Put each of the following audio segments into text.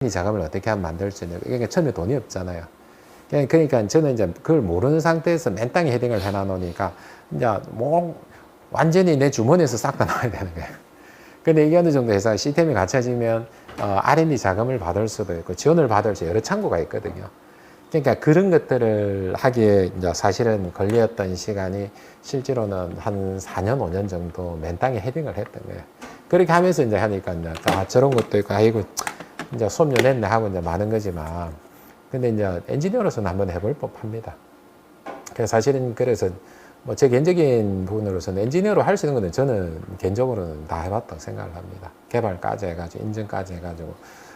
이 자금을 어떻게 하면 만들 수 있는, 그러니까 처음에 돈이 없잖아요. 그러니까 저는 이제 그걸 모르는 상태에서 맨 땅에 헤딩을 해놔 놓으니까 이제 뭐 완전히 내 주머니에서 싹 다 나와야 되는 거예요. 근데 이게 어느 정도 해서 시스템이 갖춰지면 R&D 자금을 받을 수도 있고 지원을 받을 수 여러 창구가 있거든요. 그러니까 그런 것들을 하기에 이제 사실은 걸렸던 시간이 실제로는 한 4년, 5년 정도 맨 땅에 헤딩을 했던 거예요. 그렇게 하면서 이제 하니까 이제 저런 것도 있고 아이고 이제 수업료 냈네 하고 이제 많은 거지만 근데 이제 엔지니어로서는 한번 해볼 법합니다. 그래서 사실은 그래서 뭐 제 개인적인 부분으로서는 엔지니어로 할 수 있는 거는 저는 개인적으로는 다 해봤다고 생각을 합니다. 개발까지 해가지고 인증까지 해가지고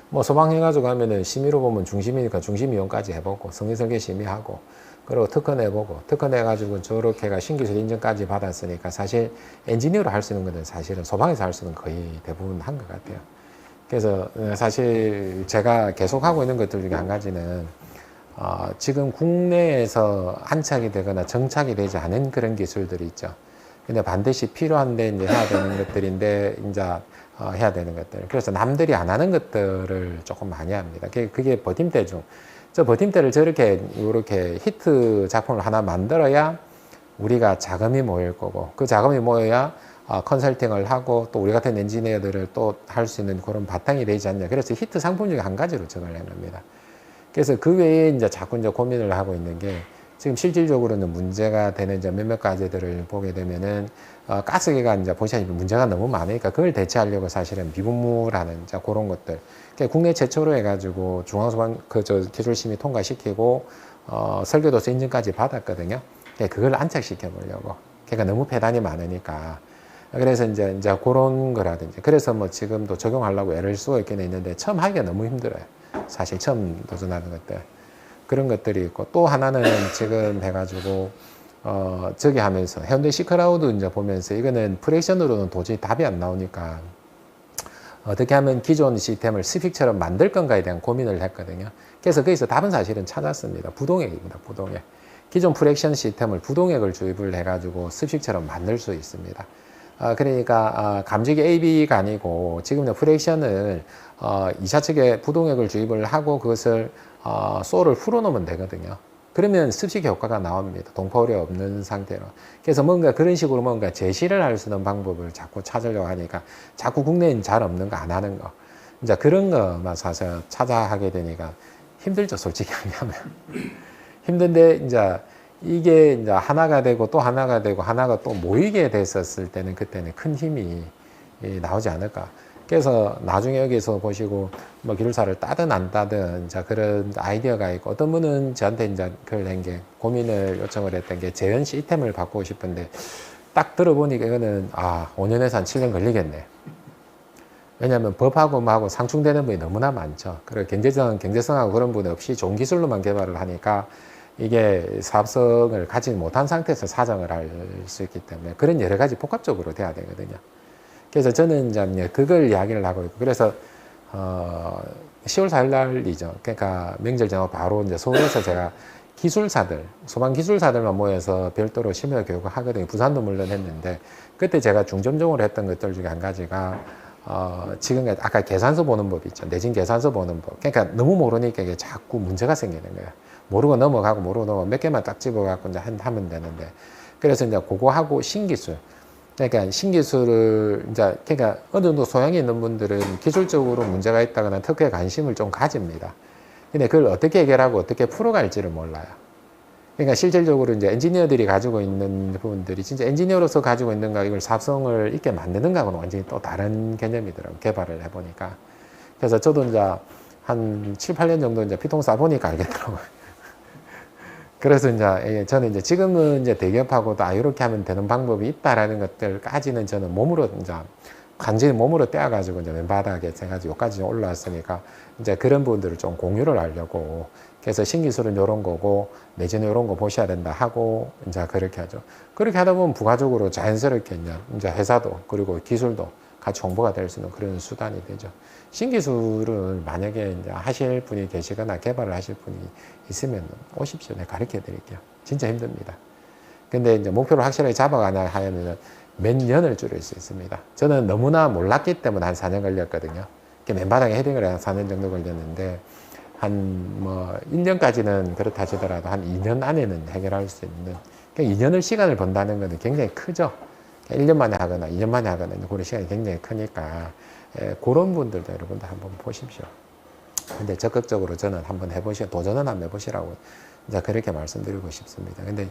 뭐 소방해가지고 하면은 심의로 보면 중심이니까 중심 이용까지 해보고 성리설계 심의하고 그리고 특허 내보고 특허 내가지고 저렇게가 신기술 인증까지 받았으니까 사실 엔지니어로 할 수 있는 거는 사실은 소방에서 할 수 있는 거의 대부분 한 것 같아요. 그래서 사실 제가 계속 하고 있는 것들 중에 한 가지는 지금 국내에서 안착이 되거나 정착이 되지 않은 그런 기술들이 있죠. 근데 반드시 필요한데 이제 해야 되는 것들인데 이제 해야 되는 것들. 그래서 남들이 안 하는 것들을 조금 많이 합니다. 그게 버팀대 중. 저 버팀대를 저렇게 이렇게 히트 작품을 하나 만들어야 우리가 자금이 모일 거고 그 자금이 모여야 컨설팅을 하고 또 우리 같은 엔지니어들을 또 할 수 있는 그런 바탕이 되지 않냐. 그래서 히트 상품 중에 한 가지로 정을 낸 겁니다. 그래서 그 외에 이제 자꾸 이제 고민을 하고 있는 게 지금 실질적으로는 문제가 되는 이제 몇몇 가지들을 보게 되면은 가스기가 이제 보시다시피 문제가 너무 많으니까 그걸 대체하려고 사실은 미분무라는 이제 그런 것들. 그러니까 국내 최초로 해가지고 중앙소방 기술심의 통과시키고 설계도서 인증까지 받았거든요. 그러니까 그걸 안착시켜 보려고. 그러니까 너무 폐단이 많으니까. 그래서 이제 그런 거라든지. 그래서 뭐 지금도 적용하려고 애를 쓰고 있긴 있는데 처음 하기가 너무 힘들어요. 사실 처음 도전하는 것들. 그런 것들이 있고 또 하나는 지금 해가지고 저기 하면서 해운대 시크라우드 이제 보면서 이거는 프레액션으로는 도저히 답이 안 나오니까 어떻게 하면 기존 시스템을 스픽처럼 만들 건가에 대한 고민을 했거든요. 그래서 거기서 답은 사실은 찾았습니다. 부동액입니다. 부동액. 기존 프레액션 시스템을 부동액을 주입을 해가지고 스픽처럼 만들 수 있습니다. 그러니까 감지기 AB가 아니고 지금 프레액션을 2차 측에 부동액을 주입을 하고 그것을 소를 풀어놓으면 되거든요. 그러면 습식 효과가 나옵니다. 동파울이 없는 상태로. 그래서 뭔가 그런 식으로 뭔가 제시를 할 수 있는 방법을 자꾸 찾으려고 하니까 자꾸 국내엔 잘 없는 거 안 하는 거. 이제 그런 거만 사서 찾아 하게 되니까 힘들죠, 솔직히 하면. 힘든데 이제 이게 이제 하나가 되고 또 하나가 되고 하나가 또 모이게 됐었을 때는 그때는 큰 힘이 나오지 않을까. 그래서 나중에 여기서 보시고 뭐 기술사를 따든 안 따든 자 그런 아이디어가 있고 어떤 분은 저한테 이제 그걸 낸 게 고민을 요청을 했던 게 재현 시스템을 바꾸고 싶은데 딱 들어보니까 이거는 5년에서 한 7년 걸리겠네. 왜냐하면 법하고 뭐하고 상충되는 분이 너무나 많죠. 그리고 경제성하고 그런 부분 없이 좋은 기술로만 개발을 하니까 이게 사업성을 가지지 못한 상태에서 사정을 할 수 있기 때문에 그런 여러 가지 복합적으로 돼야 되거든요. 그래서 저는 이제 그걸 이야기를 하고 있고 그래서 10월 4일 날이죠. 그러니까 명절 전후 바로 이제 서울에서 제가 기술사들, 소방 기술사들만 모여서 별도로 심야 교육을 하거든요. 부산도 물론 했는데 그때 제가 중점적으로 했던 것들 중에 한 가지가 지금 아까 계산서 보는 법 있죠. 내진 계산서 보는 법. 그러니까 너무 모르니까 이게 자꾸 문제가 생기는 거예요. 모르고 넘어가고 모르고 넘어가고 몇 개만 딱 집어갖고 이제 하면 되는데 그래서 이제 그거 하고 신기술. 그러니까 신기술을 이제 그러니까 어느 정도 소양이 있는 분들은 기술적으로 문제가 있다거나 특허에 관심을 좀 가집니다. 근데 그걸 어떻게 해결하고 어떻게 풀어갈지를 몰라요. 그러니까 실질적으로 이제 엔지니어들이 가지고 있는 부분들이 진짜 엔지니어로서 가지고 있는가 이걸 사업성을 있게 만드는가하고는 완전히 또 다른 개념이더라고요. 개발을 해보니까. 그래서 저도 이제 한 7, 8년 정도 이제 피통 쏴보니까 알겠더라고요. 그래서 이제 저는 이제 지금은 이제 대기업하고도 이렇게 하면 되는 방법이 있다라는 것들까지는 저는 몸으로 이제 간절히 몸으로 떼어가지고 이제 맨바닥에 해가지고 여기까지 올라왔으니까 이제 그런 부분들을 좀 공유를 하려고 그래서 신기술은 이런 거고 내지는 이런 거 보셔야 된다 하고 이제 그렇게 하죠. 그렇게 하다 보면 부가적으로 자연스럽게 이제 회사도 그리고 기술도 같이 홍보가 될 수 있는 그런 수단이 되죠. 신기술을 만약에 이제 하실 분이 계시거나 개발을 하실 분이 있으면 오십시오. 내가 가르쳐 드릴게요. 진짜 힘듭니다. 근데 이제 목표를 확실하게 잡아가냐 하면은 몇 년을 줄일 수 있습니다. 저는 너무나 몰랐기 때문에 한 4년 걸렸거든요. 맨바닥에 헤딩을 해서 4년 정도 걸렸는데, 한 뭐 1년까지는 그렇다 치더라도 한 2년 안에는 해결할 수 있는, 그러니까 2년을 시간을 번다는 것은 굉장히 크죠. 1년 만에 하거나 2년 만에 하거나 그런 시간이 굉장히 크니까, 그런 분들도 여러분들 한번 보십시오. 근데 적극적으로 저는 한번 도전은 한번 해보시라고 이제 그렇게 말씀드리고 싶습니다. 근데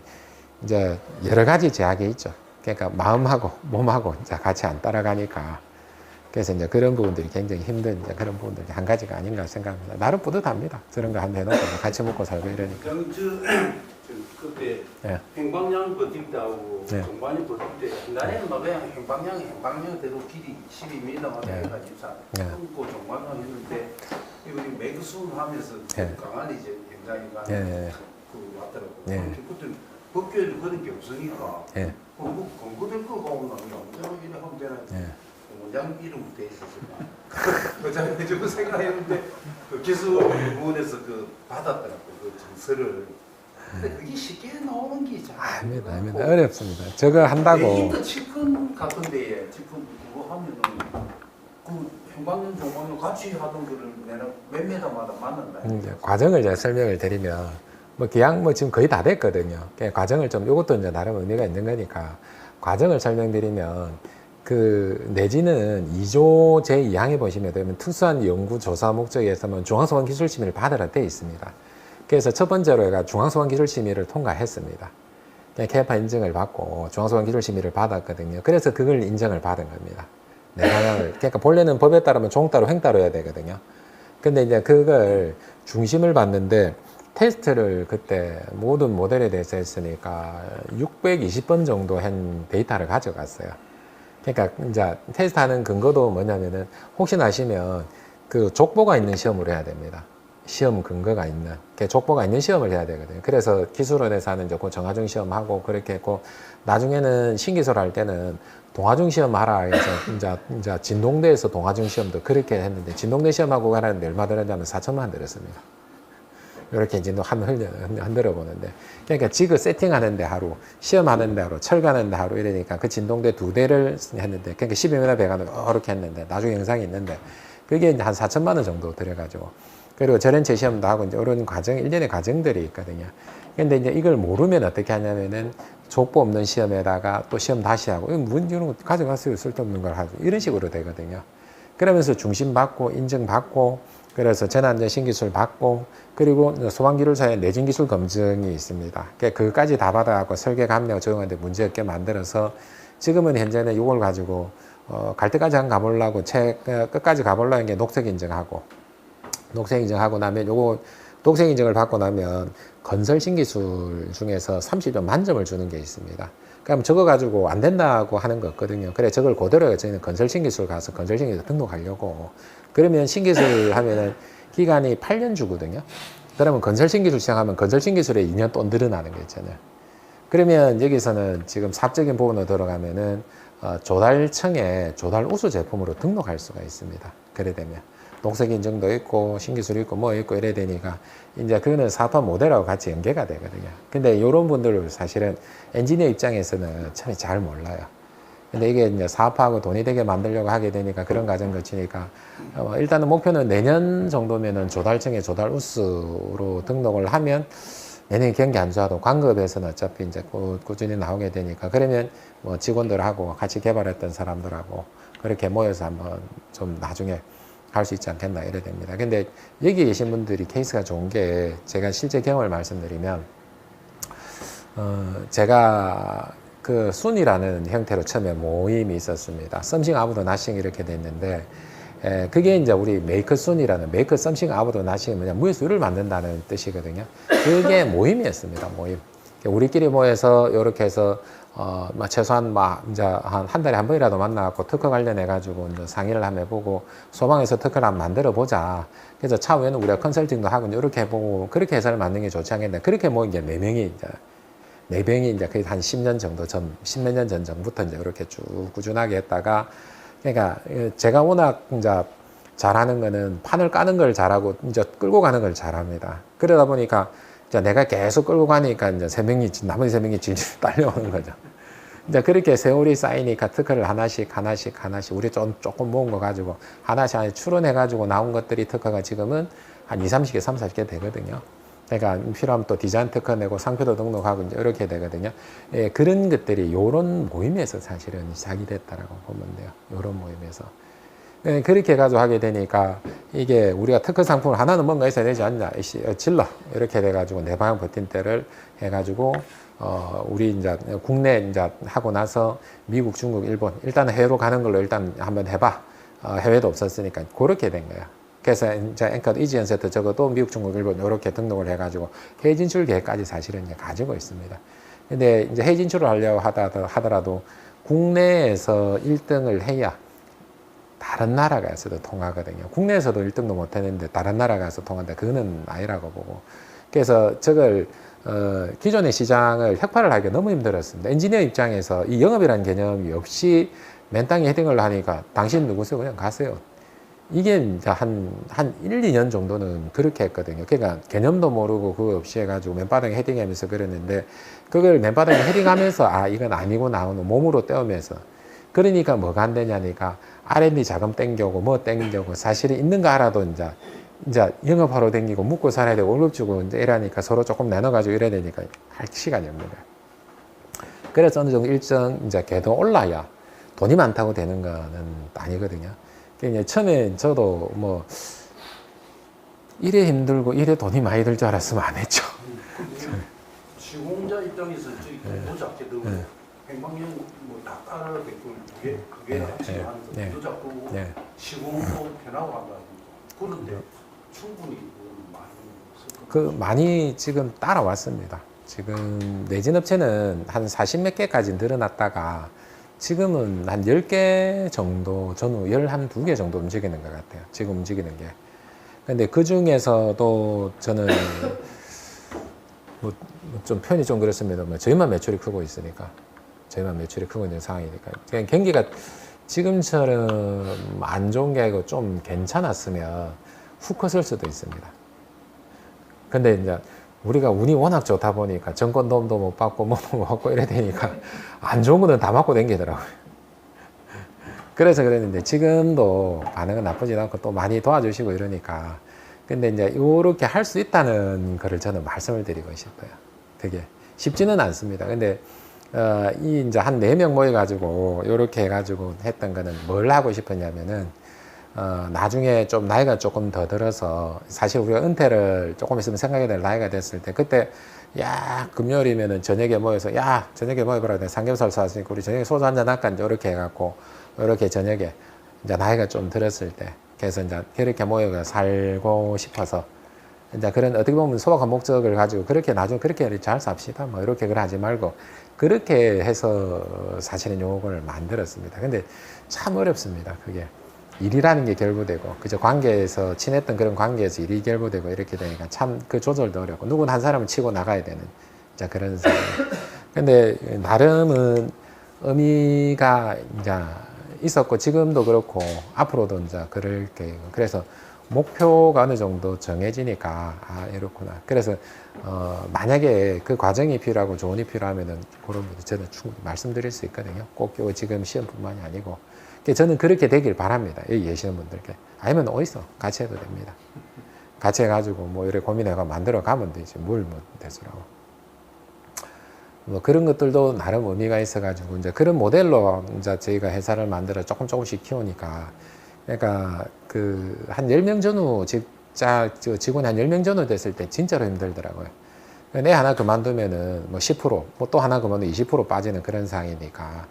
이제 여러 가지 제약이 있죠. 그러니까 마음하고 몸하고 이제 같이 안 따라가니까, 그래서 이제 그런 부분들이 굉장히 힘든 이제 그런 부분들이 한 가지가 아닌가 생각합니다. 나름 뿌듯합니다. 저런 거 한번 해놓고 같이 먹고 살고 이러니까. 그때 예. 행방량 버틸 때하고 예. 종반이 버틸 때 옛날에는 막 그냥 행방량대로 길이 12m마다 예. 해가지고 예. 끊고 종반을 했는데 이거 매그순 하면서 예. 강한이 이제 굉장히가 예. 그 왔더라고. 예. 그때 법규에는 그런 게 없으니까 예. 공부될 거 가고 나면 언제 이래 하면 되나. 예. 원장 이름 돼 있었어요. 그자에 좀 생각했는데 그 기술부원에서 그 받았더라고 그 정서를. 근데 그게 쉽게 나오는 게 잘. 아닙니다. 어렵습니다. 저거 한다고. 인터 치킨 같은데 치킨 그거 하면은 그 행방년 종방년 같이 하던 거를 내가 몇 메다마다 만난다. 이제 과정을 제가 설명을 드리면, 뭐 그냥 뭐 지금 거의 다 됐거든요. 그냥 과정을 좀, 이것도 이제 나름 의미가 있는 거니까 과정을 설명드리면, 그 내지는 2조 제2항에 보시면 되면 특수한 연구 조사 목적에서는 중앙소관 기술 심의를 받으라 돼 있습니다. 그래서 첫 번째로 얘가 중앙소관 기술 심의를 통과했습니다. 개파 인증을 받고 중앙소관 기술 심의를 받았거든요. 그래서 그걸 인정을 받은 겁니다. 내 방향을. 그러니까 본래는 법에 따르면 종따로 횡따로 해야 되거든요. 근데 이제 그걸 중심을 봤는데, 테스트를 그때 모든 모델에 대해서 했으니까 620번 정도 한 데이터를 가져갔어요. 그러니까 이제 테스트하는 근거도 뭐냐면은, 혹시나 아시면 그 족보가 있는 시험을 해야 됩니다. 시험 근거가 있는, 족보가 있는 시험을 해야 되거든요. 그래서 기술원에서 하는 이제 그 정하중 시험하고 그렇게 했고, 나중에는 신기술 할 때는 동아중 시험 하라 해서 이제 진동대에서 동아중 시험도 그렇게 했는데, 진동대 시험하고 하는데 얼마 들었냐면 4천만 원 들었습니다. 이렇게 이제 흔들어 보는데, 그러니까 지그 세팅하는데 하루, 시험하는데 하루, 철가는데 하루 이러니까 그 진동대 2대를 했는데, 그러니까 12m 배관을 이렇게 했는데, 나중에 영상이 있는데, 그게 이제 한 4천만 원 정도 들어가지고, 그리고 전연체 시험도 하고 이제 이런 과정, 일련의 과정들이 있거든요. 근데 이제 이걸 모르면 어떻게 하냐면은, 족보 없는 시험에다가 또 시험 다시 하고, 이런 거 가져갔어요. 쓸데없는 걸 하고, 이런 식으로 되거든요. 그러면서 중심 받고, 인증 받고, 그래서 전환전 신기술 받고, 그리고 소방기술사의 내진기술 검증이 있습니다. 그것까지 다 받아갖고 설계 감량 적용하는데 문제없게 만들어서, 지금은 현재는 이걸 가지고 갈 때까지 한 가보려고 끝까지 가보려고 한 게 녹색 인증하고, 녹색 인증하고 나면 요거 녹색 인증을 받고 나면 건설 신기술 중에서 30점 만점을 주는 게 있습니다. 그럼 저거 가지고 안 된다고 하는 거 없거든요. 그래, 저걸 그대로 저희는 건설 신기술 가서 건설 신기술 등록하려고. 그러면 신기술 하면은 기간이 8년 주거든요. 그러면 건설 신기술 시작하면 건설 신기술에 2년 또 늘어나는 거 있잖아요. 그러면 여기서는 지금 사업적인 부분으로 들어가면은 조달청에 조달 우수 제품으로 등록할 수가 있습니다. 그래 되면 녹색 인증도 있고 신기술이 있고 뭐 있고 이래야 되니까 이제 그거는 사업화 모델하고 같이 연계가 되거든요. 근데 이런 분들을 사실은 엔지니어 입장에서는 참 잘 몰라요. 근데 이게 이제 사업화하고 돈이 되게 만들려고 하게 되니까 그런 과정 거치니까 일단은 목표는 내년 정도면은 조달청에 조달 우수로 등록을 하면, 내년에 경기 안 좋아도 광급에서는 어차피 이제 꾸준히 나오게 되니까, 그러면 뭐 직원들하고 같이 개발했던 사람들하고 그렇게 모여서 한번 좀 나중에 할 수 있지 않겠나 이래 됩니다. 근데 여기 계신 분들이 케이스가 좋은 게, 제가 실제 경험을 말씀드리면, 제가 그 순이라는 형태로 처음에 모임이 있었습니다. 썸씽 아부도 나싱 이렇게 됐는데, 그게 이제 우리 메이크 순이라는, 메이크 썸씽 아부도 나싱이 뭐냐, 무에서 를 만든다는 뜻이거든요. 그게 모임이었습니다. 모임. 우리끼리 모여서 이렇게 해서 최소한 이제 한 달에 한 번이라도 만나갖고 특허 관련해가지고 이제 상의를 한번 해보고, 소방에서 특허를 한번 만들어 보자. 그래서 차후에는 우리가 컨설팅도 하고 이렇게 해보고, 그렇게 해서를 만드는 게 좋지 않겠나. 그렇게 모인 게 4명이 이제, 4명이 이제 거의 한 10년 정도 전, 10몇 년 전부터 이제 이렇게 쭉 꾸준하게 했다가, 그러니까 제가 워낙 이제 잘하는 거는 판을 까는 걸 잘하고 이제 끌고 가는 걸 잘합니다. 그러다 보니까 이제 내가 계속 끌고 가니까 이제 나머지 3명이 질질 딸려오는 거죠. 이제 그렇게 세월이 쌓이니까 특허를 하나씩 우리 조금 모은 거 가지고 하나씩 추론해가지고 나온 것들이 특허가 지금은 한 30개, 40개 되거든요. 그러니까 필요하면 또 디자인 특허 내고 상표도 등록하고 이제 이렇게 되거든요. 예, 그런 것들이 요런 모임에서 사실은 시작이 됐다라고 보면 돼요. 요런 모임에서. 예, 그렇게 해가지고 하게 되니까 이게 우리가 특허 상품을 하나는 뭔가 있어야 되지 않냐. 질러. 이렇게 돼가지고 내 방향 버틴 때를 해가지고 우리 이제 국내 이제 하고 나서 미국, 중국, 일본 일단은 해외로 가는 걸로 일단 한번 해봐. 해외도 없었으니까 그렇게 된 거야. 그래서 이제 앵커도 이지연 세트 적어도 미국, 중국, 일본 이렇게 등록을 해가지고 해외 진출 계획까지 사실은 이제 가지고 있습니다. 근데 이제 해외 진출을 하려고 하더라도 국내에서 1등을 해야 다른 나라 가서도 통하거든요. 국내에서도 1등도 못 했는데 다른 나라 가서 통한다. 그거는 아니라고 보고. 그래서 저걸 기존의 시장을 혁파를 하기가 너무 힘들었습니다. 엔지니어 입장에서 이 영업이라는 개념이 없이 맨땅에 헤딩을 하니까 당신 누구세요? 그냥 가세요. 이게 이제 한 1, 2년 정도는 그렇게 했거든요. 그러니까 개념도 모르고 그거 없이 해가지고 맨바닥에 헤딩하면서 그랬는데 그걸 맨바닥에 헤딩하면서 아, 이건 아니고 나오는 몸으로 떼우면서 그러니까 뭐가 안 되냐니까 R&D 자금 땡겨오고 뭐 땡겨오고 사실이 있는 거 알아도 이제 영업하러 댕기고 묵고 살아야 되고 월급 주고 이제 이러니까 서로 조금 나눠가지고 이래야 되니까 할 시간이 없는 거예요. 그래서 어느 정도 일정 이제 궤도 올라야 돈이 많다고 되는 거는 아니거든요. 그러니까 처음에 저도 뭐 이래 힘들고 이래 돈이 많이 들 줄 알았으면 안 했죠. 시공자 입장에서 저희 궤도 잡게 되면 행방형 뭐다 따라겠고 그게 확실히 하면서 궤도 잡고 시공도 변하고 한다. 그런데 충분히 많이 많이 지금 따라왔습니다. 지금 내진 업체는 한 40몇 개까지 늘어났다가 지금은 한 10개 정도, 저는 12개 정도 움직이는 것 같아요. 지금 움직이는 게. 근데 그 중에서도 저는 뭐 좀 표현이 좀 그렇습니다. 저희만 매출이 크고 있으니까. 저희만 매출이 크고 있는 상황이니까. 그냥 경기가 지금처럼 안 좋은 게 아니고 좀 괜찮았으면 훅 컸을 수도 있습니다. 근데 이제 우리가 운이 워낙 좋다 보니까 정권 도움도 못 받고 뭐 못 받고 이래 되니까 안 좋은 거는 다 맞고 댕기더라고요. 그래서 그랬는데 지금도 반응은 나쁘지 않고 또 많이 도와주시고 이러니까 근데 이제 이렇게 할 수 있다는 거를 저는 말씀을 드리고 싶어요. 되게 쉽지는 않습니다. 근데 이 이제 한 4명 모여가지고 이렇게 해가지고 했던 거는 뭘 하고 싶었냐면은 나중에 좀 나이가 조금 더 들어서 사실 우리가 은퇴를 조금 있으면 생각해야 될 나이가 됐을 때 그때 야 금요일이면은 저녁에 모여서 야 저녁에 모여보라 내가 삼겹살 사왔으니까 우리 저녁에 소주 한잔 할까 이렇게 해갖고 이렇게 저녁에 이제 나이가 좀 들었을 때 그래서 이제 그렇게 모여서 살고 싶어서 이제 그런 어떻게 보면 소박한 목적을 가지고 그렇게 나중에 그렇게 잘 삽시다 뭐 이렇게 그걸 하지 말고 그렇게 해서 사실은 요걸 만들었습니다. 근데 참 어렵습니다. 그게 일이라는 게 결부되고 그저 관계에서 친했던 그런 관계에서 일이 결부되고 이렇게 되니까 참 그 조절도 어렵고 누군 한 사람은 치고 나가야 되는 이제 그런 상황. 근데 나름은 의미가 이제 있었고 지금도 그렇고 앞으로도 이제 그럴 계획. 그래서 목표가 어느 정도 정해지니까 아 이렇구나. 그래서 만약에 그 과정이 필요하고 조언이 필요하면은 그런 분들 저는 충분히 말씀드릴 수 있거든요. 꼭 지금 시험뿐만이 아니고. 저는 그렇게 되길 바랍니다. 여기 계시는 분들께. 아니면 어디서 같이 해도 됩니다. 같이 해가지고 뭐 이렇게 고민해가 만들어 가면 되지. 뭘 되더라고. 뭐 그런 것들도 나름 의미가 있어가지고 이제 그런 모델로 이제 저희가 회사를 만들어 조금씩 키우니까 그러니까 그 한 10명 전후 직원이 한 10명 전후 됐을 때 진짜로 힘들더라고요. 내 하나 그만두면은 뭐 10%, 뭐 또 하나 그만두면 20% 빠지는 그런 상황이니까.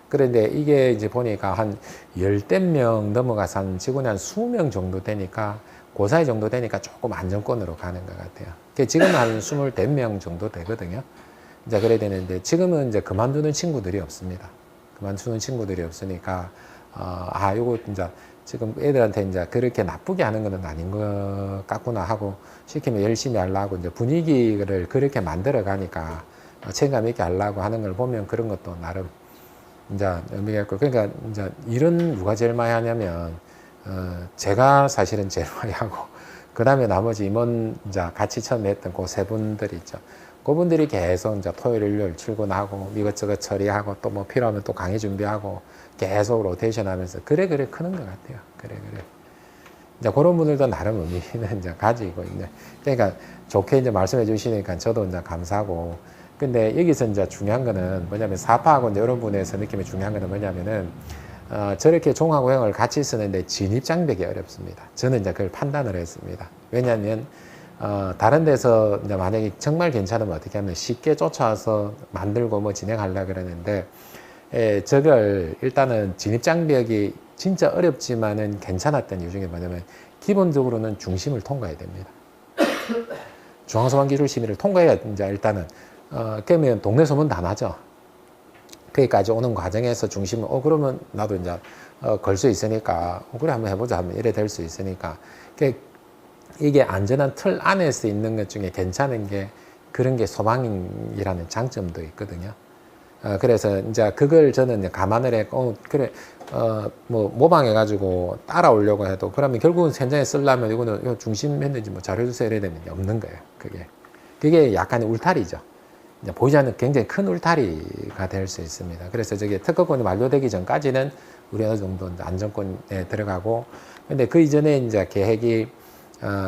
그런데 이게 이제 보니까 한 10명 넘어가서 한 직원이 한 20명 정도 되니까 그 사이 정도 되니까 조금 안정권으로 가는 것 같아요. 지금은 한 25명 정도 되거든요. 이제 그래야 되는데 지금은 이제 그만두는 친구들이 없습니다. 그만두는 친구들이 없으니까 요거 이제 지금 애들한테 이제 그렇게 나쁘게 하는 건 아닌 것 같구나 하고 시키면 열심히 하려고 이제 분위기를 그렇게 만들어 가니까 책임감 있게 하려고 하는 걸 보면 그런 것도 나름 이제 의미가 있고 그러니까 이제 일은 누가 제일 많이 하냐면 제가 사실은 제일 많이 하고 그 다음에 나머지 임원 이제 같이 처음에 했던 그 세 분들이 있죠. 그분들이 계속 이제 토요일, 일요일 출근하고 이것저것 처리하고 또 뭐 필요하면 또 강의 준비하고 계속 로테이션 하면서 그래 크는 것 같아요. 그래. 이제 그런 분들도 나름 의미는 이제 가지고 있네. 그러니까 좋게 이제 말씀해 주시니까 저도 이제 감사하고. 근데 여기서 이제 중요한 거는 뭐냐면 사파하고 이제 이런 분에서 느낌이 중요한 거는 뭐냐면은 저렇게 종합고형을 같이 쓰는데 진입 장벽이 어렵습니다. 저는 이제 그걸 판단을 했습니다. 왜냐하면 다른 데서 이제 만약에 정말 괜찮으면 어떻게 하면 쉽게 쫓아와서 만들고 뭐 진행하려고 그러는데 저걸 일단은 진입 장벽이 진짜 어렵지만은 괜찮았던 이유 중에 뭐냐면 기본적으로는 중심을 통과해야 됩니다. 중앙소방기술심의를 통과해야 이제 일단은 그러면 동네 소문 다 나죠. 거기까지 오는 과정에서 중심을 그러면 나도 이제 걸 수 있으니까 그래 한번 해보자 하면 이래 될 수 있으니까 이게 안전한 틀 안에서 있는 것 중에 괜찮은 게 그런 게 소방이라는 장점도 있거든요. 그래서 이제 그걸 저는 이제 감안을 했고 그래 뭐 모방해가지고 따라오려고 해도 그러면 결국은 현장에 쓰려면 이거는 중심 했는지 뭐 잘해주세요 이래야 되는 게 없는 거예요. 그게 약간의 울타리죠. 이제 보이지 않는 굉장히 큰 울타리가 될 수 있습니다. 그래서 저게 특허권이 만료되기 전까지는 우리 어느 정도 안정권에 들어가고, 근데 그 이전에 이제 계획이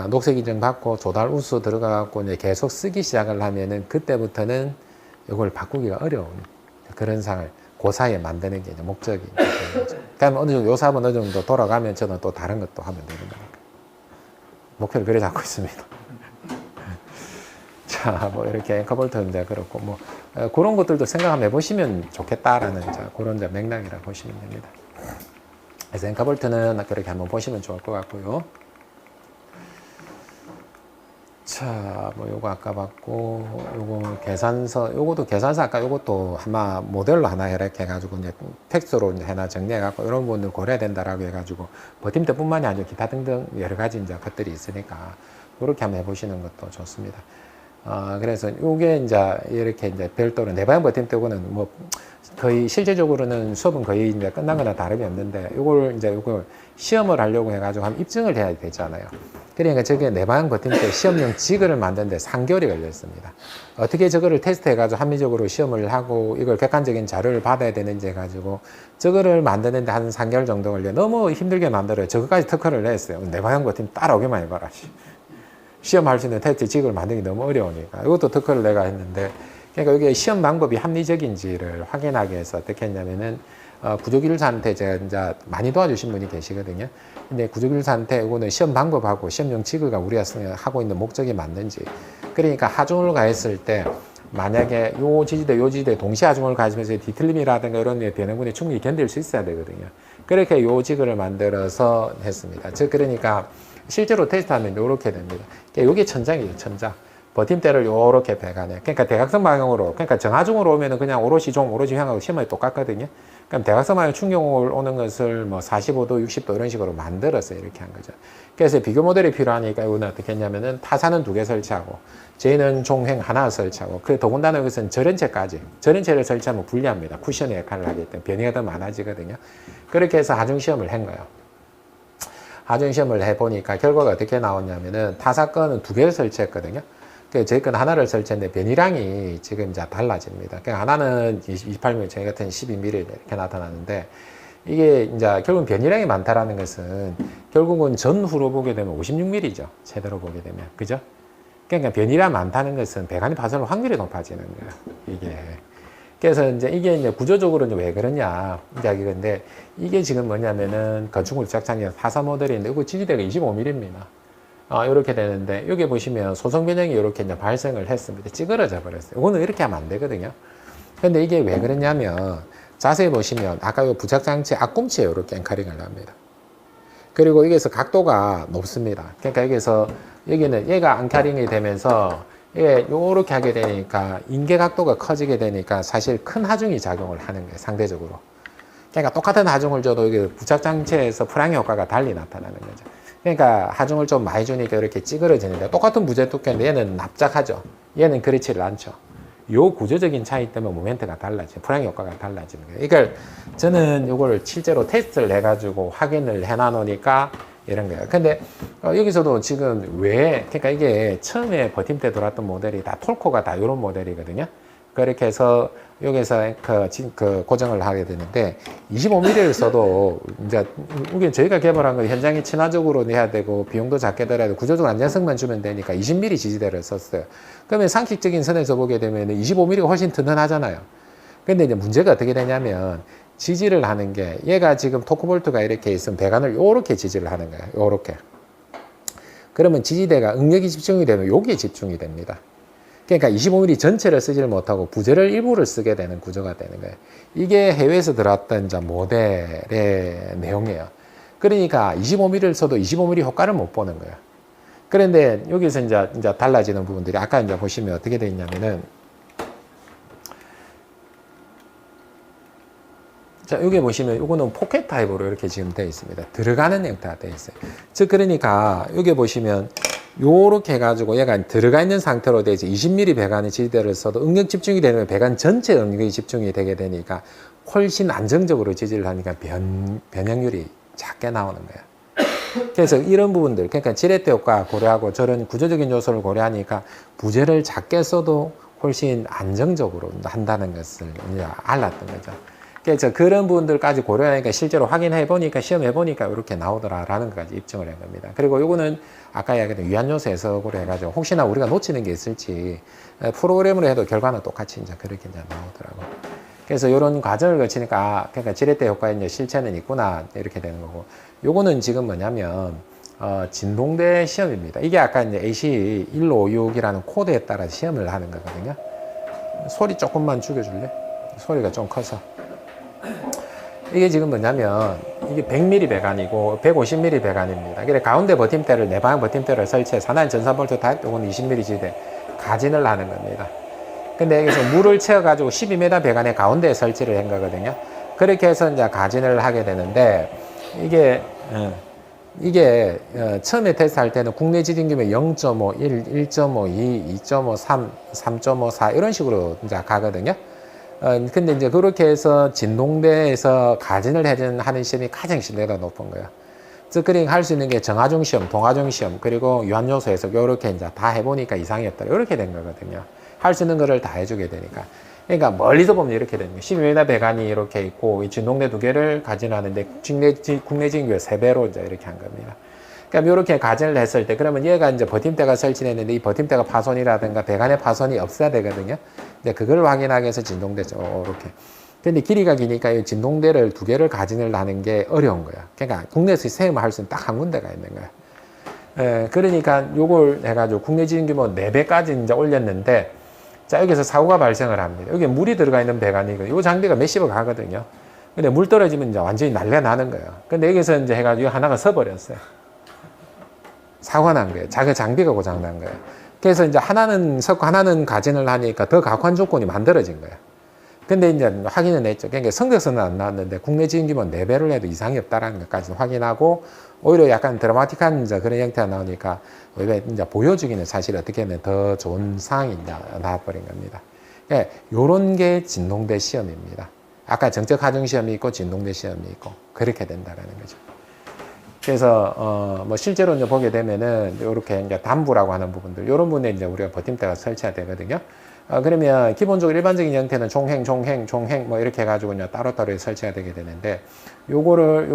녹색 인증 받고 조달 우수 들어가고 이제 계속 쓰기 시작을 하면은 그때부터는 이걸 바꾸기가 어려운 그런 상을 그 사이에 만드는 게 이제 목적이 되는 거죠. 그다음에 어느 정도 요 사업은 어느 정도 돌아가면 저는 또 다른 것도 하면 되는 거니까 목표를 그래 잡고 있습니다. 자, 뭐 이렇게 앵커볼트 이제 그렇고 뭐 그런 것들도 생각 한번 해보시면 좋겠다라는 그런 맥락이라 보시면 됩니다. 그래서 앵커볼트는 그렇게 한번 보시면 좋을 것 같고요. 자, 뭐 요거 아까 봤고 요거 계산서, 요것도 계산서 아까 요것도 아마 모델로 하나 이렇게 해가지고 이제 텍스트로 이제 하나 정리해갖고 이런 부분들 고려해야 된다라고 해가지고 버팀대뿐만이 아니고 기타 등등 여러 가지 이제 것들이 있으니까 그렇게 한번 해보시는 것도 좋습니다. 그래서 요게 이제 이렇게 이제 별도로 내방 버팀대고는 뭐 거의 실제적으로는 수업은 거의 이제 끝난 거나 다름이 없는데 요걸 시험을 하려고 해가지고 한 입증을 해야 되잖아요. 그러니까 저게 내방 버팀대 시험용 지글을 만드는데 3개월이 걸렸습니다. 어떻게 저거를 테스트해가지고 합리적으로 시험을 하고 이걸 객관적인 자료를 받아야 되는지 해가지고 저거를 만드는데 한 3개월 정도 걸려. 너무 힘들게 만들어요. 저거까지 특허를 냈어요. 내방 버팀 따라오기만 해봐라. 시험할 수 있는 테스트 지글을 만들기 너무 어려우니까 이것도 특허를 내가 했는데, 그러니까 이게 시험 방법이 합리적인지를 확인하기 위해서 어떻게 했냐면은 구조기술사한테 제가 이제 많이 도와주신 분이 계시거든요. 근데 구조기술사한테 이거는 시험 방법하고 시험용 지글과 우리가 하고 있는 목적이 맞는지, 그러니까 하중을 가했을 때 만약에 요 지지대 동시에 하중을 가지면서 뒤틀림이라든가 이런 게 되는 분이 충분히 견딜 수 있어야 되거든요. 그렇게 요 지글을 만들어서 했습니다. 즉 그러니까 실제로 테스트하면 이렇게 됩니다. 이게 천장이에요, 천장. 버팀대를 이렇게 배관해. 그러니까 대각선 방향으로, 그러니까 정하중으로 오면은 그냥 오롯이 향하고 시험이 똑같거든요. 그럼 대각선 방향 충격을 오는 것을 뭐 45도, 60도 이런 식으로 만들어서 이렇게 한 거죠. 그래서 비교 모델이 필요하니까 이거는 어떻게 했냐면은 타사는 2개 설치하고, J는 종횡 하나 설치하고, 그 더군다나 여기서는 전원체를 설치하면 불리합니다. 쿠션의 역할을 하기 때문에 변이가 더 많아지거든요. 그렇게 해서 하중시험을 한 거예요. 하중시험을 해보니까 결과가 어떻게 나왔냐면은 타사 건은 2개를 설치했거든요. 저희 건 하나를 설치했는데 변이량이 지금 이제 달라집니다. 그러니까 하나는 28mm, 저희 같은 12mm 이렇게 나타나는데, 이게 이제 결국은 변이량이 많다라는 것은 결국은 전후로 보게 되면 56mm죠. 제대로 보게 되면. 그죠? 그러니까 변이量많다는 것은 배관이 파손 확률이 높아지는 거예요. 이게. 그래서 이게 구조적으로 왜 그러냐. 이야기인데, 이게 지금 뭐냐면은 건축물 짝창이 타사 모델인데, 이거 지지대가 25mm입니다. 이렇게 되는데, 여기 보시면 소성 변형이 이렇게 이제 발생을 했습니다. 찌그러져 버렸어요. 이거는 이렇게 하면 안 되거든요. 근데 이게 왜 그러냐면, 자세히 보시면, 아까 요 부착장치 앞꿈치에 이렇게 앵커링을 합니다. 그리고 여기서 각도가 높습니다. 그러니까 여기는 얘가 앵커링이 되면서, 이게 요렇게 하게 되니까, 인계 각도가 커지게 되니까 사실 큰 하중이 작용을 하는 거예요, 상대적으로. 그러니까 똑같은 하중을 줘도 이게 부착장치에서 프랑의 효과가 달리 나타나는 거죠. 그러니까 하중을 좀 많이 주니까 이렇게 찌그러지는데, 똑같은 부재 두께인데 얘는 납작하죠. 얘는 그렇지를 않죠. 요 구조적인 차이 때문에 모멘트가 달라지죠. 프랑의 효과가 달라지는 거예요. 이걸 저는 이걸 실제로 테스트를 해가지고 확인을 해놔 놓으니까 이런 거예요. 근데 여기서도 지금 왜, 그러니까 이게 처음에 버팀대 돌았던 모델이 다 톨코가 다 이런 모델이거든요. 그렇게 해서 여기서 그 고정을 하게 되는데 25mm를 써도 이제 우리 저희가 개발한 건 현장에 친화적으로 내야 되고 비용도 작게 들어야 되고 구조적으로 안전성만 주면 되니까 20mm 지지대를 썼어요. 그러면 상식적인 선에서 보게 되면 25mm가 훨씬 튼튼하잖아요. 근데 이제 문제가 어떻게 되냐면 지지를 하는 게 얘가 지금 토크볼트가 이렇게 있으면 배관을 요렇게 지지를 하는 거예요. 요렇게. 그러면 지지대가 응력이 집중이 되면 여기에 집중이 됩니다. 그러니까 25mm 전체를 쓰지를 못하고 부재를 일부를 쓰게 되는 구조가 되는 거예요. 이게 해외에서 들어왔던 이제 모델의 내용이에요. 그러니까 25mm를 써도 25mm 효과를 못 보는 거예요. 그런데 여기서 이제 달라지는 부분들이 아까 이제 보시면 어떻게 되어 있냐면은 자, 여기 보시면 이거는 포켓 타입으로 이렇게 지금 되어 있습니다. 들어가는 형태가 되어 있어요. 즉, 그러니까 여기 보시면 요렇게 해가지고 얘가 들어가 있는 상태로 되어 있어 20mm 배관의 지지대를 써도 응력 집중이 되면 배관 전체 응력이 집중이 되게 되니까 훨씬 안정적으로 지지를 하니까 변형률이 작게 나오는 거예요. 그래서 이런 부분들, 그러니까 지렛대 효과 고려하고 저런 구조적인 요소를 고려하니까 부재를 작게 써도 훨씬 안정적으로 한다는 것을 이제 알았던 거죠. 그래서 그런 부분들까지 고려하니까 실제로 확인해 보니까 시험해 보니까 이렇게 나오더라라는 것까지 입증을 한 겁니다. 그리고 요거는 아까 이야기했던 위안 요소 해석으로 해가지고 혹시나 우리가 놓치는 게 있을지 프로그램으로 해도 결과는 똑같이 이제 그렇게 이제 나오더라고. 그래서 이런 과정을 거치니까 그러니까 지렛대 효과의 이제 실체는 있구나 이렇게 되는 거고. 요거는 지금 뭐냐면 진동대 시험입니다. 이게 아까 이제 AC 1556이라는 코드에 따라 시험을 하는 거거든요. 소리 조금만 죽여줄래? 소리가 좀 커서. 이게 지금 뭐냐면 이게 100mm 배관이고 150mm 배관입니다. 그래 가운데 버팀대를 내방 버팀대를 설치해서 하나는 전산볼트 타입, 요거는 20mm 지대 가진을 하는 겁니다. 근데 여기서 물을 채워가지고 12m 배관의 가운데에 설치를 한 거거든요. 그렇게 해서 이제 가진을 하게 되는데 이게 처음에 테스트할 때는 국내 지진 규모 0.5, 1, 1.5, 2, 2.5, 3, 3.5, 4 이런 식으로 이제 가거든요. 근데 이제 그렇게 해서 진동대에서 가진을 하는 시험이 가장 신뢰도가 높은 거예요. 즉, 그러니까 할 수 있는 게 정하중 시험, 동하중 시험, 그리고 유한요소 해석, 이렇게 이제 다 해보니까 이상이 없다. 이렇게 된 거거든요. 할 수 있는 거를 다 해주게 되니까. 그러니까 멀리서 보면 이렇게 되는 거예요. 12m 배관이 이렇게 있고, 이 진동대 2개를 가진하는데, 국내 진규의 3배로 이제 이렇게 한 겁니다. 그러니까 이렇게 가진을 했을 때, 그러면 얘가 이제 버팀대가 설치됐는데, 이 버팀대가 파손이라든가 배관의 파손이 없어야 되거든요. 이제 그걸 확인하기 위해서 진동대죠. 이렇게. 근데 길이가 기니까 이 진동대를 2개를 가진을 하는 게 어려운 거야. 그러니까 국내에서 시험을 할 수 있는 딱 한 군데가 있는 거야. 그러니까 요걸 해가지고 국내 지진 규모 4배까지 이제 올렸는데, 자, 여기서 사고가 발생을 합니다. 여기 물이 들어가 있는 배관이고, 이 장비가 몇십억 하거든요. 근데 물 떨어지면 이제 완전히 난리가 나는 거예요. 근데 여기서 이제 해가지고 하나가 서버렸어요. 사고가 난 거예요. 자기 장비가 고장 난 거예요. 그래서 이제 하나는 섞고 하나는 가진을 하니까 더 각환 조건이 만들어진 거예요. 근데 이제 확인은 했죠. 그러니까 성적서는 안 나왔는데 국내 지진 규모 4배를 해도 이상이 없다라는 것까지 확인하고 오히려 약간 드라마틱한 이제 그런 형태가 나오니까 왜 이제 보여주기는 사실 어떻게 하면 더 좋은 상황이 이제 나와버린 겁니다. 그러니까 요런 게 진동대 시험입니다. 아까 정적 하중 시험이 있고 진동대 시험이 있고 그렇게 된다라는 거죠. 그래서 뭐 실제로 이제 보게 되면은 이렇게 이제 단부라고 하는 부분들, 이런 부분에 이제 우리가 버팀대가 설치가 되거든요. 그러면 기본적으로 일반적인 형태는 종행 뭐 이렇게 해가지고 이제 따로따로 설치가 되게 되는데, 요거를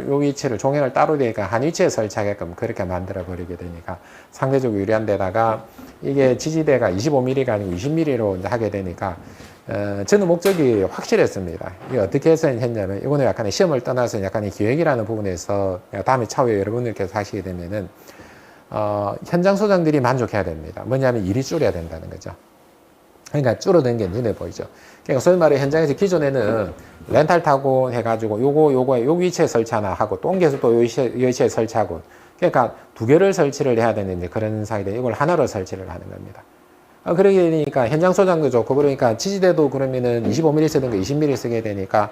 요 위치를 종행을 따로 되니까 한 위치에 설치하게끔 그렇게 만들어 버리게 되니까 상대적으로 유리한 데다가 이게 지지대가 25mm가 아니고 20mm로 이제 하게 되니까 저는 목적이 확실했습니다. 이게 어떻게 해서 했냐면, 이거는 약간의 시험을 떠나서 약간의 기획이라는 부분에서 다음에 차후에 여러분들께서 하시게 되면은 현장 소장들이 만족해야 됩니다. 뭐냐면 일이 줄여야 된다는 거죠. 그러니까 줄어든 게 눈에 보이죠. 그러니까 소위 말해 현장에서 기존에는 렌탈 타고 해가지고 요거에 요 위치에 설치 하나 하고 또 옮겨서 또 요 위치에 설치하고, 그러니까 2개를 설치를 해야 되는데 그런 사이에 이걸 하나로 설치를 하는 겁니다. 그러게 되니까 현장 소장도 좋고, 그러니까 지지대도 그러면은 25mm 쓰던 거 20mm 쓰게 되니까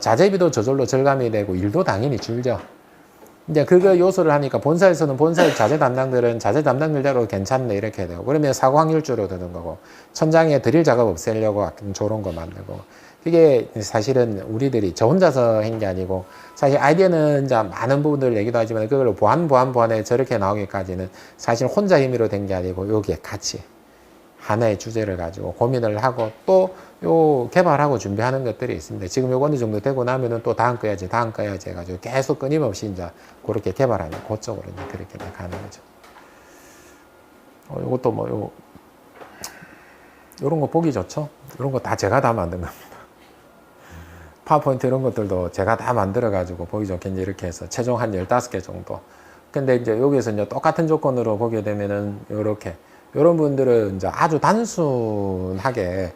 자재비도 저절로 절감이 되고 일도 당연히 줄죠. 이제 그거 요소를 하니까 본사에서는 본사의 자재 담당들대로 괜찮네 이렇게 되고, 그러면 사고 확률 줄어드는 거고, 천장에 드릴 작업 없애려고 저런 거 만들고, 그게 사실은 우리들이 저 혼자서 한 게 아니고 사실 아이디어는 이제 많은 부분들 얘기도 하지만 그걸 보완에 저렇게 나오기까지는 사실 혼자 힘으로 된 게 아니고 여기에 같이 하나의 주제를 가지고 고민을 하고 또 요 개발하고 준비하는 것들이 있습니다. 지금 요거 어느 정도 되고 나면은 또 다음 거 해야지 해가지고 계속 끊임없이 이제 그렇게 개발하는 그쪽으로 이제 그렇게 가는 거죠. 요것도 뭐 요런 거 보기 좋죠? 이런 거 다 제가 다 만든 겁니다. 파워포인트 이런 것들도 제가 다 만들어가지고 보기 좋게 이제 이렇게 해서 최종 한 15개 정도. 근데 이제 여기서 이제 똑같은 조건으로 보게 되면은 요렇게. 요런 분들은 이제 아주 단순하게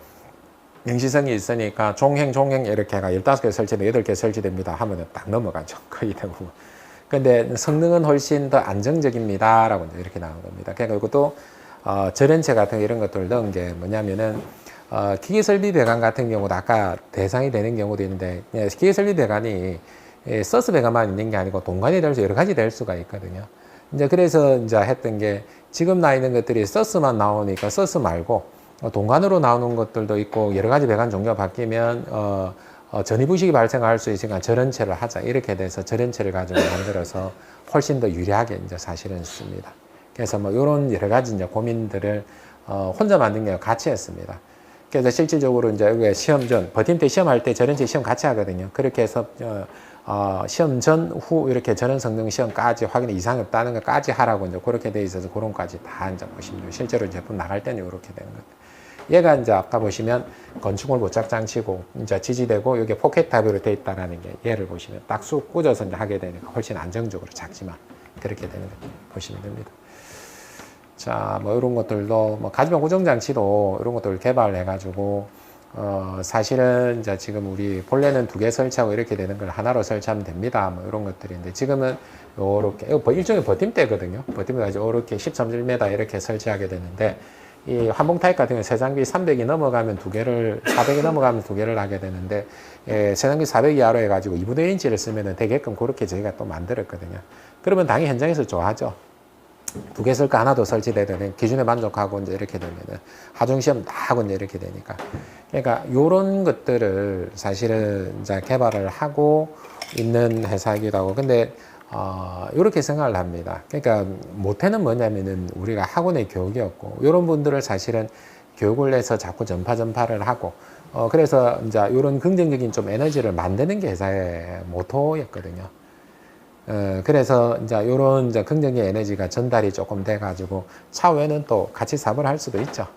명시성이 있으니까 종행 이렇게 해가 15개 설치돼 8개 설치됩니다 하면은 딱 넘어가죠. 거의 대부분. 근데 성능은 훨씬 더 안정적입니다. 라고 이제 이렇게 나온 겁니다. 그러니까 이것도 절연체 같은 이런 것들 넣은 게 뭐냐면은 기계설비 배관 같은 경우도 아까 대상이 되는 경우도 있는데 기계설비 배관이 서스 배관만 있는 게 아니고 동관이 될 수 여러 가지 될 수가 있거든요. 이제 그래서 이제 했던 게 지금 나 있는 것들이 서스만 나오니까 서스 말고 동관으로 나오는 것들도 있고 여러 가지 배관 종류가 바뀌면 전이부식이 발생할 수 있으니까 절연체를 하자 이렇게 돼서 절연체를 가지고 만들어서 훨씬 더 유리하게 이제 사실은 씁니다. 그래서 뭐 이런 여러 가지 이제 고민들을 혼자 만든 게 같이 했습니다. 그래서 실질적으로 이제 여기 시험 전 버팀 때 시험할 때 절연체 시험 같이 하거든요. 그렇게 해서 시험 전 후 이렇게 전원 성능 시험까지 확인 이상이 없다는 것까지 하라고 이제 그렇게 돼 있어서 그런 것까지 다 이제 보시면 돼요. 실제로 제품 나갈 때는 이렇게 되는 거예요. 얘가 이제 아까 보시면 건축물 보착 장치고 이제 지지되고 여기 포켓 타입으로 돼 있다라는 게 얘를 보시면 딱 쑥 꽂아서 이제 하게 되니까 훨씬 안정적으로 작지만 그렇게 되는 거 보시면 됩니다. 자, 뭐 이런 것들도 뭐 가지방 고정 장치도 이런 것들을 개발해 가지고 사실은 이제 지금 우리 본래는 2개 설치하고 이렇게 되는 걸 하나로 설치하면 됩니다. 뭐 이런 것들인데 지금은 요렇게 일종의 버팀대거든요. 버팀대 가지고 요렇게 13mm 이렇게 설치하게 되는데 이 환봉 타입 같은 경우는 세상비 300이 넘어가면 2개를 400이 넘어가면 2개를 하게 되는데 세상비 400 이하로 해가지고 2분의 1인치를 쓰면 되게끔 그렇게 저희가 또 만들었거든요. 그러면 당연히 현장에서 좋아하죠. 2개 쓸까 하나 더 설치돼야 되는 기준에 만족하고 이제 이렇게 되면은 하중시험 다 하고 이제 이렇게 되니까 그러니까 요런 것들을 사실은 이제 개발을 하고 있는 회사이기도 하고 근데 이렇게 생각을 합니다. 그러니까 모태는 뭐냐면은 우리가 학원의 교육이었고 이런 분들을 사실은 교육을 해서 자꾸 전파를 하고 그래서 이제 이런 긍정적인 좀 에너지를 만드는 게 회사의 모토였거든요. 그래서 이제 이런 이제 긍정의 에너지가 전달이 조금 돼가지고 차후에는 또 같이 사업을 할 수도 있죠.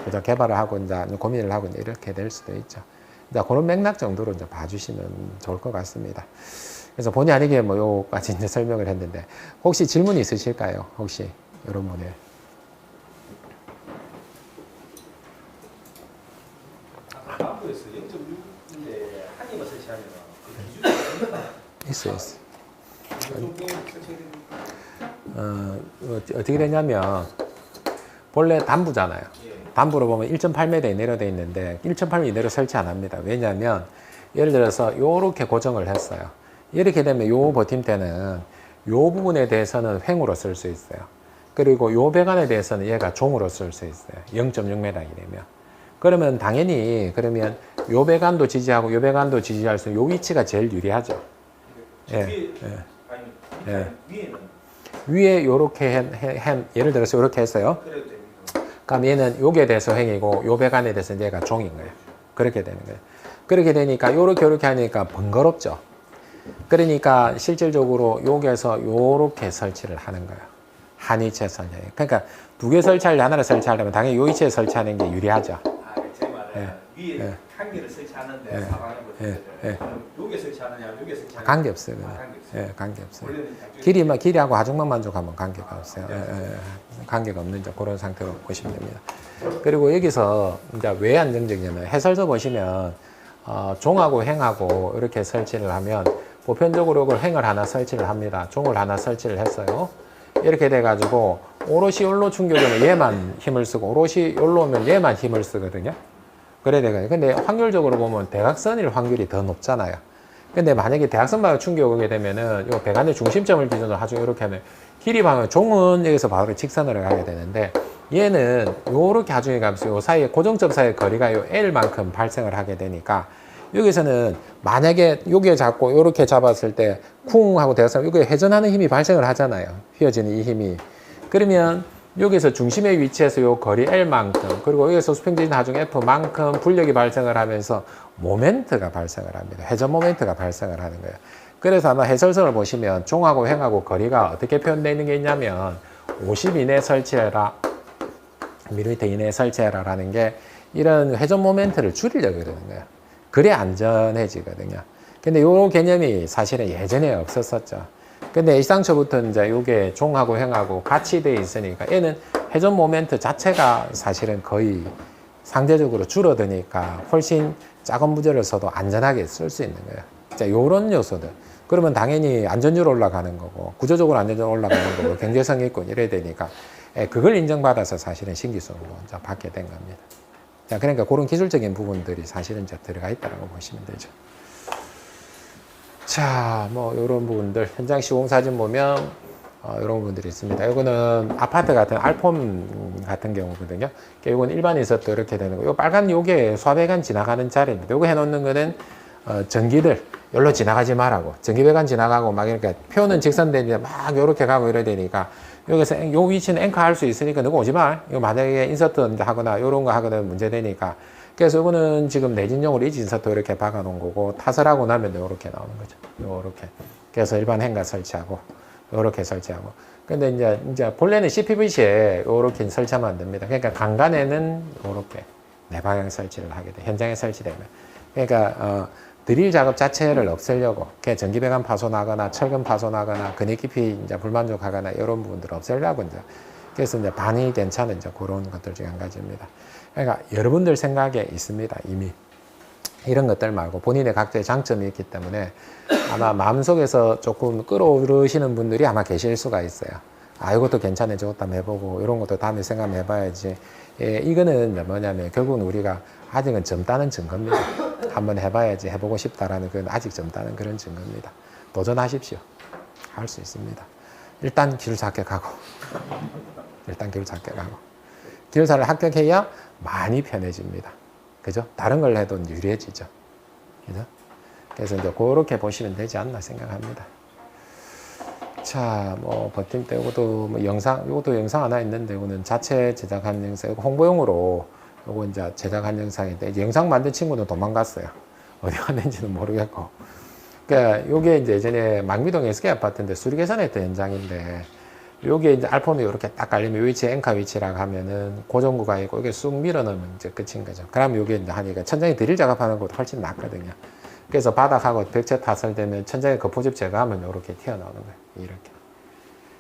그죠? 개발을 하고 이제 고민을 하고 이제 이렇게 될 수도 있죠. 이제 그런 맥락 정도로 이제 봐주시면 좋을 것 같습니다. 그래서 본의 아니게 뭐 요까지 이제 설명을 했는데 혹시 질문 있으실까요? 혹시 이런 분에 남부에서 0.6인데 한 입을 설치하면 그 기준이 있어요. 어떻게 되냐면 본래 단부잖아요. 단부로 보면 1.8m 이내로 돼 있는데 1.8m 이내로 설치 안 합니다. 왜냐하면 예를 들어서 이렇게 고정을 했어요. 이렇게 되면 요 버팀대는 요 부분에 대해서는 횡으로 쓸 수 있어요. 그리고 요 배관에 대해서는 얘가 종으로 쓸 수 있어요. 0.6m 이내면. 그러면 당연히 그러면 요 배관도 지지하고 요 배관도 지지할 수 있는 요 위치가 제일 유리하죠. 예. 예. 위에 요렇게 예를 들어서 요렇게 했어요. 그럼 얘는 요게 대해서 횡이고 요 배관에 대해서 얘가 종인 거예요. 그렇게 되는 거예요. 그렇게 되니까 요렇게 하니까 번거롭죠. 그러니까 실질적으로 여기에서 요렇게 설치를 하는 거예요. 한 위치에 설치. 그러니까 2개 설치하려 하나를 설치하려면 당연히 요 위치에 설치하는 게 유리하죠. 제 말은 위에 한 개를 설치하는데 사방에 여기 설치하느냐 여기 설치하느냐 관계 없어요. 관계 없어요. 길이하고 하중만 만족하면 관계가 없어요. 관계가 없는 이제 그런 상태로 보시면 됩니다. 그리고 여기서 이제 왜 안정적이냐면 해설서 보시면 종하고 횡하고 이렇게 설치를 하면 보편적으로 이걸 횡을 하나 설치를 합니다. 종을 하나 설치를 했어요. 이렇게 돼가지고 오롯이 욜로 충격은 얘만 힘을 쓰고 오롯이 욜로 오면 얘만 힘을 쓰거든요. 그래 돼가지고 근데 확률적으로 보면 대각선일 확률이 더 높잖아요. 근데 만약에 대각선방향 충격이 오게 되면은 요 배관의 중심점을 기준으로 하죠. 이렇게 하면 길이 방향 종은 여기서 바로 직선으로 가게 되는데 얘는 요렇게 하중에 가면서 요 사이에 고정점 사이의 거리가 요 L만큼 발생을 하게 되니까 여기서는 만약에 여기에 잡고 이렇게 잡았을 때 쿵 하고 대각선 여기에 회전하는 힘이 발생을 하잖아요. 휘어지는 이 힘이. 그러면 여기서 중심의 위치에서 요 거리 L만큼 그리고 여기서 수평지진 하중 F만큼 불력이 발생을 하면서 모멘트가 발생을 합니다. 회전 모멘트가 발생을 하는 거예요. 그래서 아마 해설서를 보시면 종하고 횡하고 거리가 어떻게 표현되어 있는 게 있냐면 50 이내 설치해라, 밀리미터 이내에 설치해라라는 게 이런 회전 모멘트를 줄이려고 그러는 거예요. 그래야 안전해지거든요. 근데 요 개념이 사실은 예전에 없었었죠. 근데 일상초부터 이제 이게 종하고 횡하고 같이 돼 있으니까 얘는 회전 모멘트 자체가 사실은 거의 상대적으로 줄어드니까 훨씬 작은 부재를 써도 안전하게 쓸 수 있는 거예요. 자, 요런 요소들. 그러면 당연히 안전율 올라가는 거고, 구조적으로 안전율 올라가는 거고, 경제성이 있고 이래야 되니까, 그걸 인정받아서 사실은 신기술로 이제 받게 된 겁니다. 자, 그러니까 그런 기술적인 부분들이 사실은 이제 들어가 있다고 보시면 되죠. 자, 뭐, 요런 부분들, 현장 시공 사진 보면, 이런 부분들이 있습니다. 이거는 아파트 같은 알폼 같은 경우거든요. 이건 일반 인서트 이렇게 되는 거. 요 빨간 요게 소화배관 지나가는 자리입니다. 요거 해놓는 거는 전기들 여기로 지나가지 말라고. 전기배관 지나가고 막 이렇게 표는 직선되는데 막 요렇게 가고 이래야 되니까 여기서 요 위치는 앵커 할 수 있으니까 너가 오지 마. 이거 만약에 인서트 하거나 요런 거 하거나 문제되니까. 그래서 이거는 지금 내진용으로 이지 인서트 이렇게 박아 놓은 거고 타설하고 나면 요렇게 나오는 거죠. 요렇게. 그래서 일반 행가 설치하고 요렇게 설치하고. 근데 이제 본래는 CPVC에 요렇게 설치하면 안 됩니다. 그러니까 간간에는 요렇게 네 방향 설치를 하게 돼. 현장에 설치되면. 그러니까 드릴 작업 자체를 없애려고 전기배관 파손하거나 철근 파손하거나 근육 깊이 이제 불만족하거나 이런 부분들을 없애려고 이제 그래서 이제 반응이 괜찮은 이제 그런 것들 중에 한 가지입니다. 그러니까 여러분들 생각에 있습니다. 이미 이런 것들 말고 본인의 각자의 장점이 있기 때문에 아마 마음속에서 조금 끌어오르시는 분들이 아마 계실 수가 있어요. 아, 이것도 괜찮네, 저것도 한번 해보고 이런 것도 다음에 생각해 봐야지. 예, 이거는 뭐냐면 결국은 우리가 아직은 젊다는 증거입니다. 한번 해봐야지, 해보고 싶다라는 건 아직 젊다는 그런 증거입니다. 도전하십시오. 할 수 있습니다. 일단 기술사 합격하고 기술사를 합격해야 많이 편해집니다. 그죠? 다른 걸 해도 유리해지죠. 그죠? 그래서 이제 그렇게 보시면 되지 않나 생각합니다. 자, 뭐 버팀대 이것도 뭐 이것도 영상 하나 있는데 이거는 자체 제작한 영상, 이거 홍보용으로 요거 이제 제작한 영상인데 이제 영상 만든 친구는 도망갔어요. 어디 갔는지는 모르겠고. 그러니까 요게 이제 예전에 망미동 SK 아파트인데 수리 개선했던 현장인데 요게 이제 알폼이 이렇게 딱 깔리면 위치에 앵카 위치라고 하면은 고정구가 있고 이게 쑥 밀어넣으면 이제 끝인 거죠. 그러면 요게 이제 하니까 천장에 드릴 작업하는 것도 훨씬 낫거든요. 그래서 바닥하고 벽체 타설되면 천장에 거푸집 제거하면 이렇게 튀어나오는 거예요. 이렇게.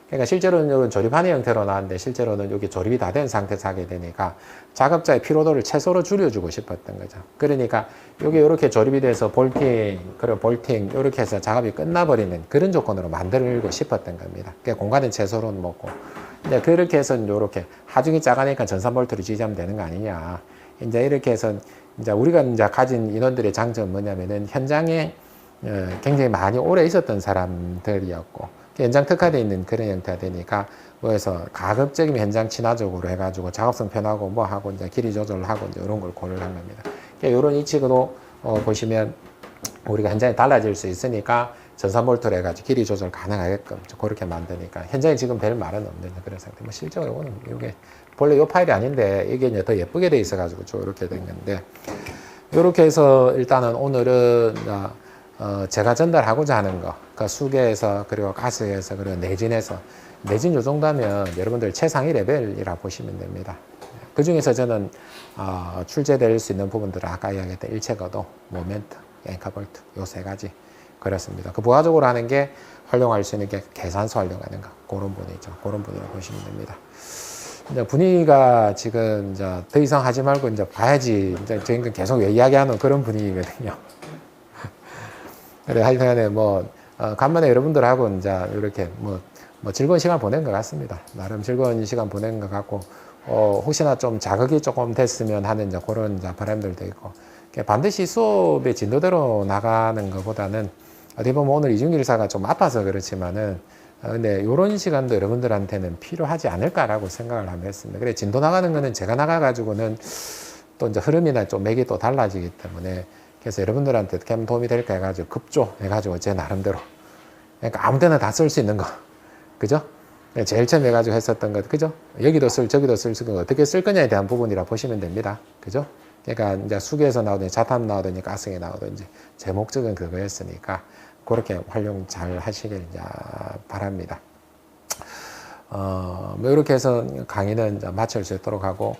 그러니까 실제로는 조립하는 형태로 나왔는데 실제로는 여기 조립이 다 된 상태에서 하게 되니까 작업자의 피로도를 최소로 줄여주고 싶었던 거죠. 그러니까 여기 이렇게 조립이 돼서 볼팅, 그리고 볼팅 이렇게 해서 작업이 끝나버리는 그런 조건으로 만들고 싶었던 겁니다. 그러니까 공간은 최소로는 먹고. 이제 그렇게 해서 이렇게 하중이 작으니까 전산 볼트를 지지하면 되는 거 아니냐. 이제 이렇게 해서 이제 우리가 이제 가진 인원들의 장점은 뭐냐면은 현장에 굉장히 많이 오래 있었던 사람들이었고 현장 특화되어 있는 그런 형태가 되니까 그래서 가급적이면 현장 친화적으로 해가지고 작업성 편하고 뭐 하고 이제 길이 조절하고 이제 이런 걸 고려를 한 겁니다. 이런 이치로 보시면 우리가 현장에 달라질 수 있으니까 전산 볼트를 해가지고 길이 조절 가능하게끔 그렇게 만드니까 현장에 지금 별 말은 없는 그런 상태. 뭐 실제로 이거는 이게 본래 이 파일이 아닌데 이게 이제 더 예쁘게 돼 있어가지고 이렇게 된 건데 이렇게 해서 일단은 오늘은 제가 전달하고자 하는 거, 그 수계에서 그리고 가스에서 그리고 내진에서 내진 요 정도면 여러분들 최상위 레벨이라 보시면 됩니다. 그 중에서 저는 출제될 수 있는 부분들은 아까 이야기했던 일체거도, 모멘트, 앵커 볼트 요 세 가지 그렇습니다. 그 부가적으로 하는 게 활용할 수 있는 게 계산서 활용하는 거 그런 분이죠. 그런 분이라고 보시면 됩니다. 이제 분위기가 지금 이제 더 이상 하지 말고 이제 봐야지 이제 저희는 계속 이야기하는 그런 분위기거든요. 그래 하여튼간에 뭐 간만에 여러분들하고 이제 이렇게 뭐 즐거운 시간 보낸 것 같습니다. 나름 즐거운 시간 보낸 것 같고 혹시나 좀 자극이 조금 됐으면 하는 이제 그런 이제 바람들도 있고 반드시 수업의 진도대로 나가는 것보다는 어디 보면 오늘 이준길 사가 좀 아파서 그렇지만은 근데 이런 시간도 여러분들한테는 필요하지 않을까라고 생각을 하면 했습니다. 그래 진도 나가는 거는 제가 나가가지고는 또 이제 흐름이나 좀 맥이 또 달라지기 때문에 그래서 여러분들한테 어떻게 하면 도움이 될까 해가지고 급조해가지고 제 나름대로. 그러니까 아무 데나 다 쓸 수 있는 거. 그죠? 제일 처음 해가지고 했었던 것. 그죠? 여기도 저기도 쓸 수 있는 거. 어떻게 쓸 거냐에 대한 부분이라 보시면 됩니다. 그죠? 그러니까 이제 수기에서 나오든지 자탄 나오든지 가스에 나오든지 제 목적은 그거였으니까 그렇게 활용 잘 하시길 바랍니다. 뭐 이렇게 해서 강의는 이제 마칠 수 있도록 하고